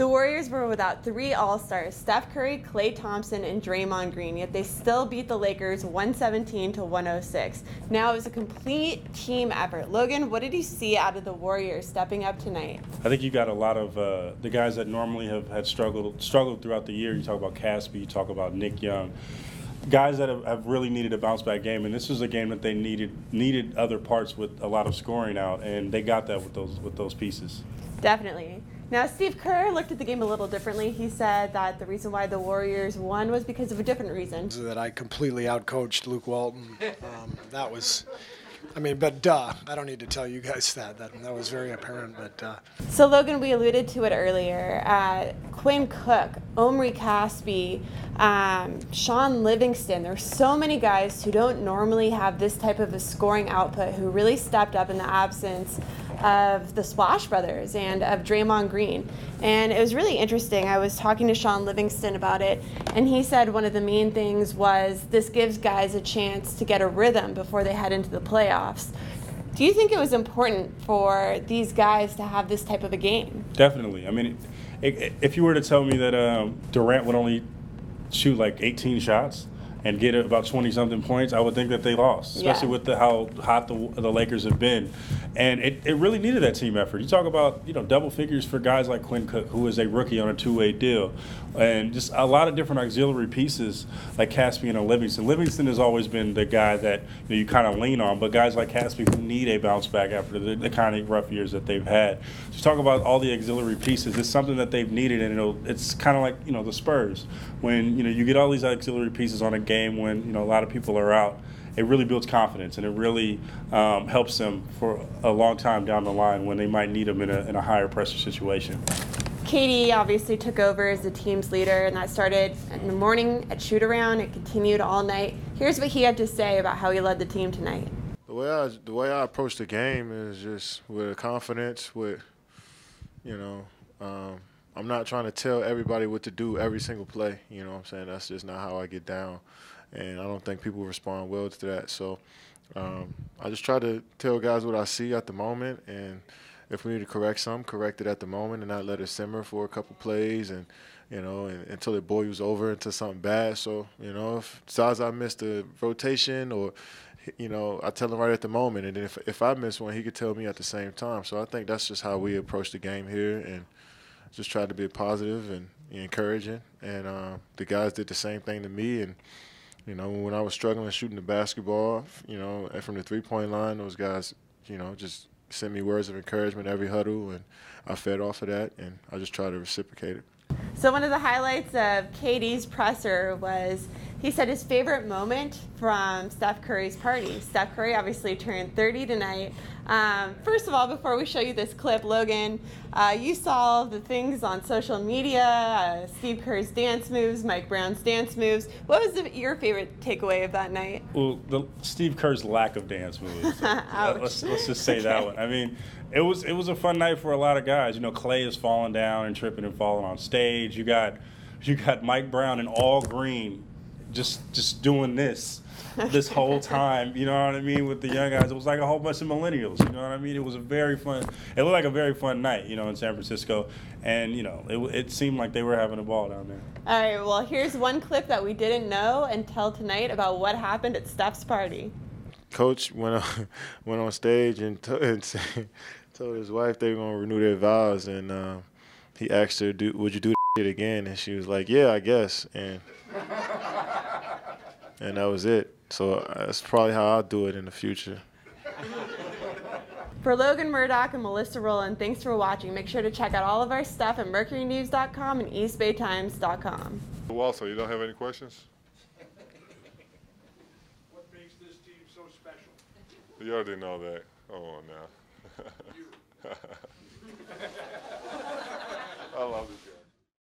The Warriors were without 3 All-Stars, Steph Curry, Klay Thompson, and Draymond Green, yet they still beat the Lakers 117-106. Now it was a complete team effort. Logan, what did you see out of the Warriors stepping up tonight? I think you got a lot of the guys that normally had struggled throughout the year. You talk about Caspi, you talk about Nick Young. Guys that have really needed a bounce-back game, and this was a game that they needed other parts with a lot of scoring out, and they got that with those pieces. Definitely. Now, Steve Kerr looked at the game a little differently. He said that the reason why the Warriors won was because of a different reason. That I completely outcoached Luke Walton. That was, but duh. I don't need to tell you guys that. That was very apparent, but duh. So, Logan, we alluded to it earlier. Quinn Cook, Omri Caspi, Sean Livingston. There's so many guys who don't normally have this type of a scoring output who really stepped up in the absence of the Splash Brothers and of Draymond Green. And it was really interesting. I was talking to Sean Livingston about it, and he said one of the main things was this gives guys a chance to get a rhythm before they head into the playoffs. Do you think it was important for these guys to have this type of a game? Definitely. If you were to tell me that Durant would only shoot like 18 shots and get about 20-something points, I would think that they lost, especially with how hot the Lakers have been. And it really needed that team effort. You talk about double figures for guys like Quinn Cook, who is a rookie on a 2-way deal, and just a lot of different auxiliary pieces like Caspian and Livingston. Livingston has always been the guy that you kind of lean on, but guys like Caspian who need a bounce back after the kind of rough years that they've had. So you talk about all the auxiliary pieces. It's something that they've needed, and it's kind of like the Spurs. When you get all these auxiliary pieces on a game when a lot of people are out, it really builds confidence, and it really helps them for a long time down the line when they might need them in a higher pressure situation. KD obviously took over as the team's leader, and that started in the morning at shoot-around. It continued all night. Here's what he had to say about how he led the team tonight. The way I approach the game is just with confidence, I'm not trying to tell everybody what to do every single play. You know what I'm saying? That's just not how I get down. And I don't think people respond well to that. So I just try to tell guys what I see at the moment. And if we need to correct something, correct it at the moment and not let it simmer for a couple plays and until it boils over into something bad. So, if Zaza missed a rotation or, I tell him right at the moment. And then if I miss one, he could tell me at the same time. So I think that's just how we approach the game here, and just try to be positive and encouraging. And the guys did the same thing to me. And, when I was struggling shooting the basketball, and from the three-point line, those guys, just sent me words of encouragement every huddle, and I fed off of that, and I just try to reciprocate it. So one of the highlights of KD's presser was he said his favorite moment from Steph Curry's party. Steph Curry obviously turned 30 tonight. First of all, before we show you this clip, Logan, you saw the things on social media, Steve Kerr's dance moves, Mike Brown's dance moves. What was your favorite takeaway of that night? Well, Steve Kerr's lack of dance moves. let's just say that one. It was a fun night for a lot of guys. Klay is falling down and tripping and falling on stage. You got Mike Brown in all green, just doing this whole time. You know what I mean? With the young guys, it was like a whole bunch of millennials. You know what I mean? It was it looked like a very fun night. In San Francisco, and it seemed like they were having a ball down there. All right. Well, here's one clip that we didn't know until tonight about what happened at Steph's party. Coach went on stage and told his wife they were going to renew their vows, and he asked her, would you do that shit again? And she was like, yeah, I guess. And that was it. So that's probably how I'll do it in the future. For Logan, Murdock, and Melissa Rohlin, thanks for watching. Make sure to check out all of our stuff at mercurynews.com and eastbaytimes.com. Also, you don't have any questions? What makes this team so special? You already know that. Come on now. I love this guy.